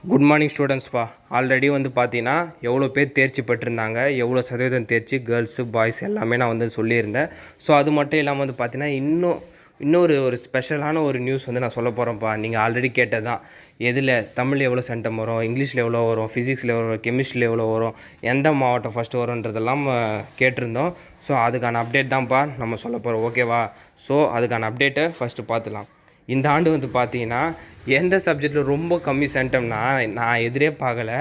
Good morning ஸ்டூடெண்ட்ஸ்ப்பா. Already வந்து பார்த்தீங்கன்னா எவ்வளோ பேர் தேர்ச்சி பெற்றிருந்தாங்க, எவ்வளோ சதவீதம் தேர்ச்சி கேர்ள்ஸு பாய்ஸ் எல்லாமே நான் வந்து சொல்லியிருந்தேன். ஸோ அது மட்டும் இல்லாமல் வந்து பார்த்தீங்கன்னா இன்னொரு ஸ்பெஷலான ஒரு நியூஸ் வந்து நான் சொல்ல போகிறேன்ப்பா. நீங்கள் ஆல்ரெடி கேட்டது தான், எதில் தமிழில் எவ்வளோ சென்டம் வரும், இங்கிலீஷில் எவ்வளோ வரும், ஃபிசிக்ஸில் எவ்வளோ வரும், கெமிஸ்ட்ரியில் எவ்வளோ வரும், எந்த மாவட்டம் ஃபஸ்ட்டு வரும்ன்றதெல்லாம் கேட்டிருந்தோம். ஸோ அதுக்கான அப்டேட் தான்ப்பா நம்ம சொல்ல போகிறோம், ஓகேவா? ஸோ அதுக்கான அப்டேட்டை ஃபஸ்ட்டு பார்த்துலாம். இந்த ஆண்டு வந்து பார்த்தீங்கன்னா எந்த சப்ஜெக்டில் ரொம்ப கம்மி சென்டம்னா நான் எதிரே பார்க்கல,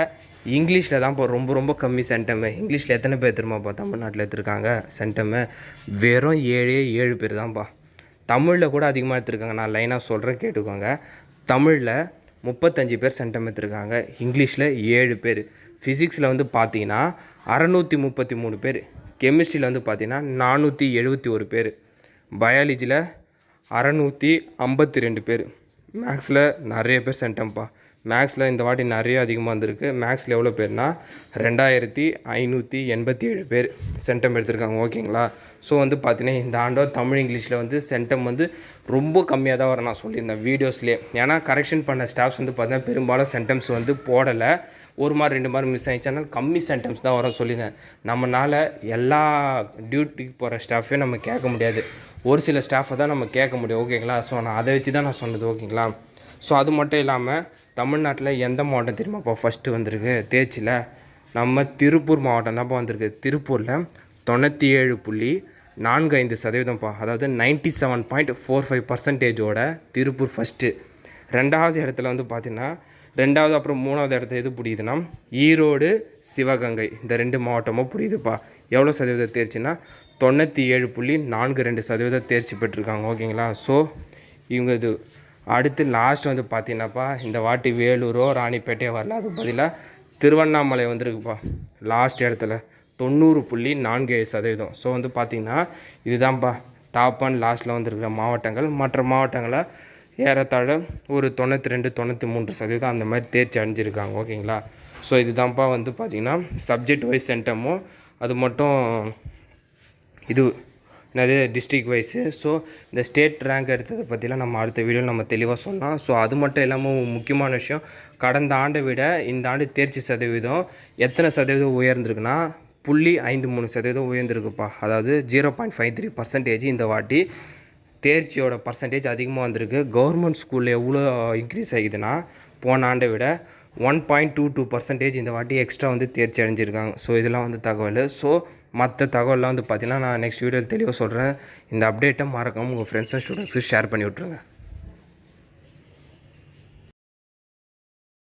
இங்கிலீஷில் தான் இப்போ ரொம்ப கம்மி சென்டமு. இங்கிலீஷில் எத்தனை பேர் தெரியுமாப்பா தமிழ்நாட்டில் எடுத்துருக்காங்க சென்டமு? வெறும் 7 பேர் தான்ப்பா. தமிழில் கூட அதிகமாக எடுத்துருக்காங்க. நான் லைனாக சொல்கிறேன், கேட்டுக்கோங்க. தமிழில் 35 பேர் சென்டம் எடுத்துருக்காங்க, இங்கிலீஷில் 7 பேர். ஃபிசிக்ஸில் வந்து பார்த்தீங்கன்னா 633 பேர், கெமிஸ்ட்ரியில் வந்து பார்த்தீங்கன்னா 471 பேர், பயாலஜியில் 652 பேர், மேக்ஸில் நிறைய பேர் சென்டம்ப்பா. மேக்ஸில் இந்த வாட்டி நிறைய அதிகமாக வந்திருக்கு. மேக்ஸில் எவ்வளோ பேர்னா 2587 பேர் சென்டம் எடுத்திருக்காங்க, ஓகேங்களா? ஸோ வந்து பார்த்தீங்கன்னா இந்த ஆண்டோ தமிழ் இங்கிலீஷில் வந்து சென்டம் வந்து ரொம்ப கம்மியாக தான் வரும். நான் சொல்லியிருந்தேன் வீடியோஸ்லேயே. ஏன்னா கரெக்ஷன் பண்ண ஸ்டாஃப்ஸ் வந்து பார்த்தீங்கன்னா பெரும்பாலும் சென்டம்ஸ் வந்து போடலை, 1 மார்க் 2 மார்க் மிஸ் ஆகிடுச்சு. அதனால் கம்மி சென்டம்ஸ் தான் வரும் சொல்லியிருந்தேன். நம்மளால் எல்லா டியூட்டிக்கு போகிற ஸ்டாஃபே நம்ம கேட்க முடியாது, ஒரு சில ஸ்டாஃபை தான் நம்ம கேட்க முடியும், ஓகேங்களா? ஸோ நான் அதை வச்சு தான் நான் சொன்னது, ஓகேங்களா? ஸோ அது மட்டும் இல்லாமல் தமிழ்நாட்டில் எந்த மாவட்டம் தெரியுமாப்பா ஃபஸ்ட்டு வந்திருக்கு தேர்ச்சியில்? நம்ம திருப்பூர் மாவட்டம் தான்ப்பா வந்திருக்கு. திருப்பூரில் 97.45%, அதாவது 97.45% திருப்பூர் ஃபஸ்ட்டு. 2வது இடத்துல வந்து பார்த்திங்கன்னா 2வது அப்புறம் 3வது இடத்த எது பிடிக்குதுன்னா ஈரோடு, சிவகங்கை, இந்த 2 மாவட்டமும் பிடிக்குதுப்பா. எவ்வளோ சதவீதம் தேர்ச்சின்னா 97.42% தேர்ச்சி பெற்றிருக்காங்க, ஓகேங்களா? ஸோ இவங்க இது அடுத்து லாஸ்ட் வந்து பார்த்தீங்கன்னாப்பா, இந்த வாட்டி வேலூரோ ராணிப்பேட்டையோ வரல, அதுக்கு பதிலாக திருவண்ணாமலை வந்திருக்குப்பா லாஸ்ட் இடத்துல 90.47%. ஸோ வந்து பார்த்திங்கன்னா இதுதான்ப்பா டாப் அண்ட் லாஸ்ட்டில் வந்துருக்கிற மாவட்டங்கள். மற்ற மாவட்டங்களை ஏறத்தாழ ஒரு 92-93% அந்த மாதிரி தேர்ச்சி அடைஞ்சிருக்காங்க, ஓகேங்களா? ஸோ இதுதான்ப்பா வந்து பார்த்திங்கன்னா சப்ஜெக்ட் வைஸ் சென்டமும், அது மட்டும் இது என்னது டிஸ்ட்ரிக் வைஸு. ஸோ இந்த ஸ்டேட் ரேங்க் எடுத்ததை பற்றிலாம் நம்ம அடுத்த வீடியோவில் நம்ம தெளிவாக சொன்னோம். ஸோ அது மட்டும் இல்லாமல் முக்கியமான விஷயம், கடந்த ஆண்டை விட இந்த ஆண்டு தேர்ச்சி சதவீதம் எத்தனை சதவீதம் உயர்ந்திருக்குன்னா 0.53% உயர்ந்திருக்குப்பா. அதாவது 0.53% இந்த வாட்டி தேர்ச்சியோட பர்சன்டேஜ் அதிகமாக வந்திருக்கு. கவர்மெண்ட் ஸ்கூலில் எவ்வளோ இன்க்ரீஸ் ஆகிதுன்னா போன ஆண்டை விட 1.22% இந்த வாட்டி எக்ஸ்ட்ரா வந்து தேர்ச்சி அடைஞ்சிருக்காங்க. ஸோ இதெல்லாம் வந்து தகவல். ஸோ மற்ற தகவலாம் வந்து பார்த்திங்கன்னா நான் நெக்ஸ்ட் வீடியோவில் தெளிவாக சொல்கிறேன். இந்த அப்டேட்டை மறக்காமல் உங்கள் ஃப்ரெண்ட்ஸ் அண்ட் ஸ்டூடெண்ட்ஸ்க்கு ஷேர் பண்ணி விட்ருங்க.